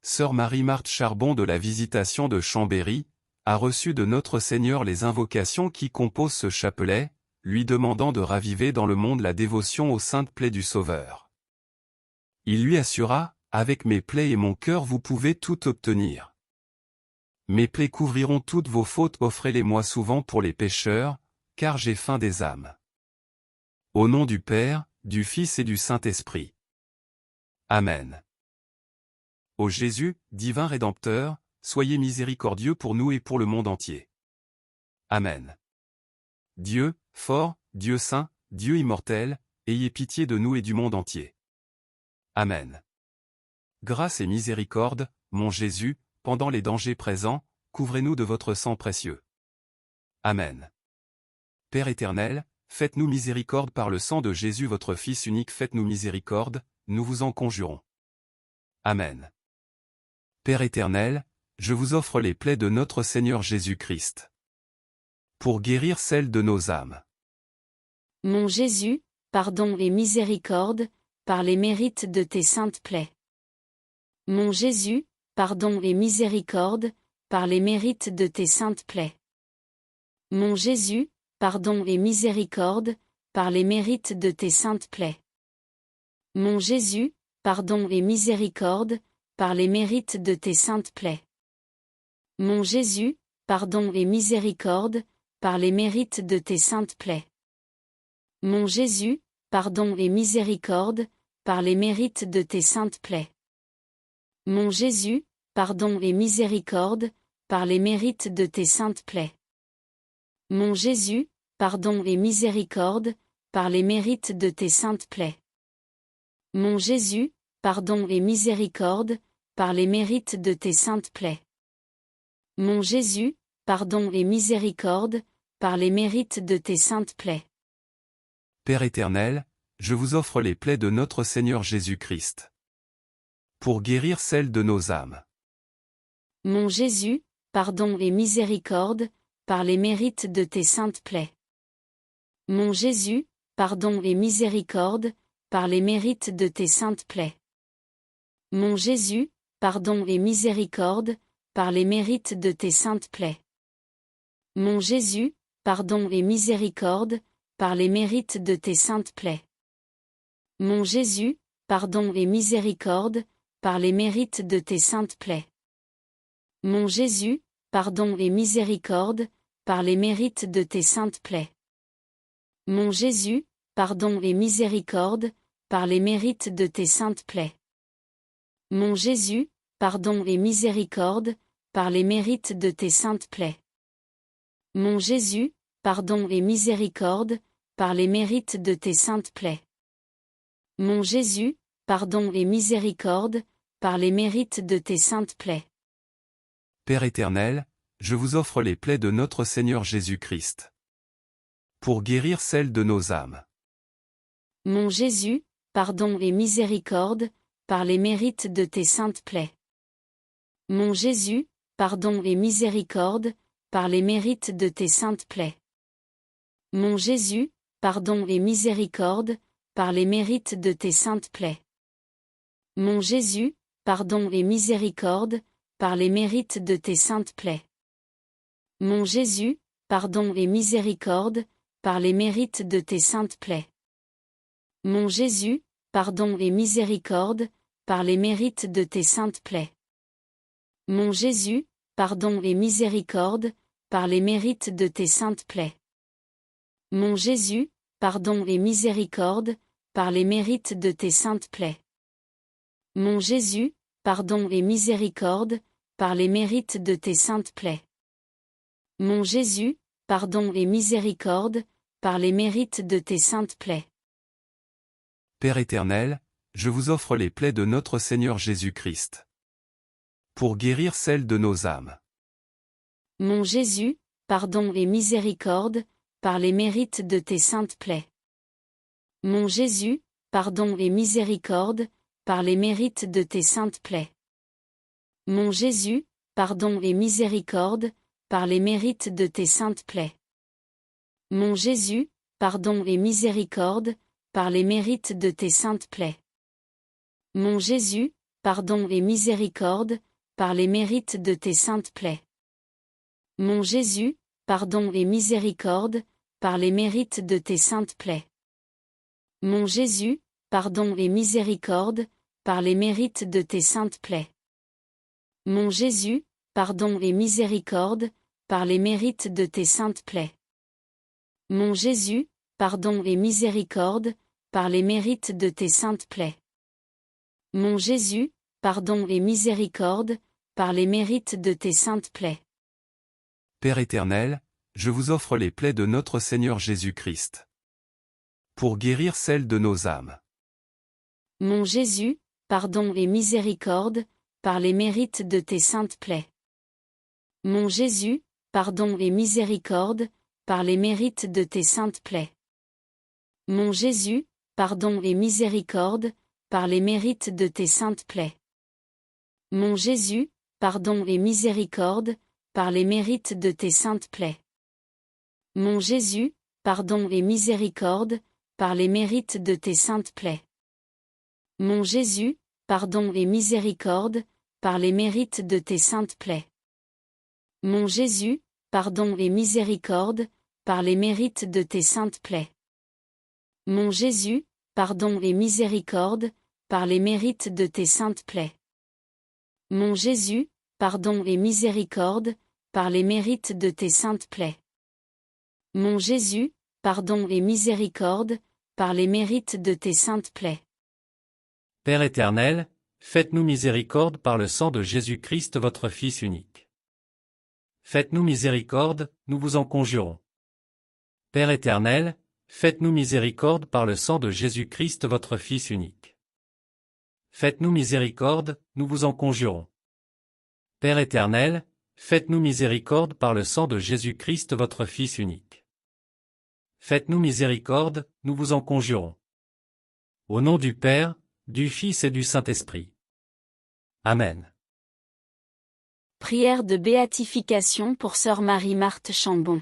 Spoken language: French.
sœur Marie-Marthe Charbon de la Visitation de Chambéry, a reçu de notre Seigneur les invocations qui composent ce chapelet, lui demandant de raviver dans le monde la dévotion aux saintes plaies du Sauveur. Il lui assura, « Avec mes plaies et mon cœur vous pouvez tout obtenir. Mes plaies couvriront toutes vos fautes, offrez-les-moi souvent pour les pécheurs, car j'ai faim des âmes. Au nom du Père, du Fils et du Saint-Esprit. Amen. Ô Jésus, divin Rédempteur, soyez miséricordieux pour nous et pour le monde entier. Amen. Dieu, fort, Dieu saint, Dieu immortel, ayez pitié de nous et du monde entier. Amen. Grâce et miséricorde, mon Jésus, pendant les dangers présents, couvrez-nous de votre sang précieux. Amen. Père éternel, faites-nous miséricorde par le sang de Jésus votre Fils unique, faites-nous miséricorde, nous vous en conjurons. Amen. Père éternel, je vous offre les plaies de notre Seigneur Jésus-Christ, pour guérir celles de nos âmes. Mon Jésus, pardon et miséricorde, par les mérites de tes saintes plaies. Mon Jésus, pardon et miséricorde, par les mérites de tes saintes plaies. Mon Jésus, pardon et miséricorde, par les mérites de tes saintes plaies. Mon Jésus, pardon et miséricorde, par les mérites de tes saintes plaies. Mon Jésus, pardon et miséricorde, par les mérites de tes saintes plaies. Mon Jésus, pardon et miséricorde, par les mérites de tes saintes plaies. Mon Jésus, pardon et miséricorde, par les mérites de tes saintes plaies. Mon Jésus, pardon et miséricorde, par les mérites de tes saintes plaies. Mon Jésus, pardon et miséricorde, par les mérites de tes saintes plaies. Mon Jésus, pardon et miséricorde, par les mérites de tes saintes plaies. Père éternel, je vous offre les plaies de notre Seigneur Jésus-Christ, pour guérir celles de nos âmes. Mon Jésus, pardon et miséricorde, par les mérites de tes saintes plaies. Mon Jésus, pardon et miséricorde, par les mérites de tes saintes plaies. Mon Jésus, pardon et miséricorde, par les mérites de tes saintes plaies. Mon Jésus, pardon et miséricorde, par les mérites de tes saintes plaies. Mon Jésus, pardon et miséricorde, par les mérites de tes saintes plaies. Mon Jésus, pardon et miséricorde, par les mérites de tes saintes plaies. Mon Jésus, pardon et miséricorde, par les mérites de tes saintes plaies. Mon Jésus, pardon et miséricorde, par les mérites de tes saintes plaies. Mon Jésus, pardon et miséricorde, par les mérites de tes saintes plaies. Mon Jésus, pardon et miséricorde, par les mérites de tes saintes plaies. Père éternel, je vous offre les plaies de notre Seigneur Jésus-Christ, pour guérir celles de nos âmes. Mon Jésus, pardon et miséricorde, par les mérites de tes saintes plaies. Mon Jésus, pardon et miséricorde, par les mérites de tes saintes plaies. Mon Jésus, pardon et miséricorde, par les mérites de tes saintes plaies. Mon Jésus, pardon et miséricorde, par les mérites de tes saintes plaies. Mon Jésus, pardon et miséricorde, par les mérites de tes saintes plaies. Mon Jésus, pardon et miséricorde, par les mérites de tes saintes plaies. Mon Jésus, pardon et miséricorde, par les mérites de tes saintes plaies. Mon Jésus, pardon et miséricorde, par les mérites de tes saintes plaies. Mon Jésus, pardon et miséricorde, par les mérites de tes saintes plaies. Mon Jésus, pardon et miséricorde, par les mérites de tes saintes plaies. Père éternel, je vous offre les plaies de notre Seigneur Jésus-Christ, pour guérir celles de nos âmes. Mon Jésus, pardon et miséricorde, par les mérites de tes saintes plaies. Mon Jésus, pardon et miséricorde, par les mérites de tes saintes plaies. Mon Jésus, pardon et miséricorde, par les mérites de tes saintes plaies. Mon Jésus, pardon et miséricorde, par les mérites de tes saintes plaies. Mon Jésus, pardon et miséricorde, par les mérites de tes saintes plaies. Mon Jésus, pardon et miséricorde, par les mérites de tes saintes plaies. Mon Jésus, pardon et miséricorde, par les mérites de tes saintes plaies. Mon Jésus, pardon et miséricorde, par les mérites de tes saintes plaies. Mon Jésus, pardon et miséricorde, par les mérites de tes saintes plaies. Mon Jésus, pardon et miséricorde, par les mérites de tes saintes plaies. Père éternel, je vous offre les plaies de notre Seigneur Jésus-Christ. Pour guérir celles de nos âmes. Mon Jésus, pardon et miséricorde, par les mérites de tes saintes plaies. Mon Jésus, pardon et miséricorde, par les mérites de tes saintes plaies. Mon Jésus, pardon et miséricorde, par les mérites de tes saintes plaies. Mon Jésus, pardon et miséricorde, par les mérites de tes saintes plaies. Mon Jésus, pardon et miséricorde, par les mérites de tes saintes plaies. Mon Jésus, pardon et miséricorde, par les mérites de tes saintes plaies. Mon Jésus, pardon et miséricorde, par les mérites de tes saintes plaies. Mon Jésus, pardon et miséricorde, par les mérites de tes saintes plaies. Mon Jésus, pardon et miséricorde, par les mérites de tes saintes plaies. Mon Jésus, pardon et miséricorde, par les mérites de tes saintes plaies. Père éternel, faites-nous miséricorde par le sang de Jésus-Christ votre Fils unique. Faites-nous miséricorde, nous vous en conjurons. Père éternel, faites-nous miséricorde par le sang de Jésus-Christ votre Fils unique. Faites-nous miséricorde, nous vous en conjurons. Père éternel, faites-nous miséricorde par le sang de Jésus-Christ votre Fils unique. Faites-nous miséricorde, nous vous en conjurons. Au nom du Père, du Fils et du Saint-Esprit. Amen. Prière de béatification pour sœur Marie-Marthe Chambon.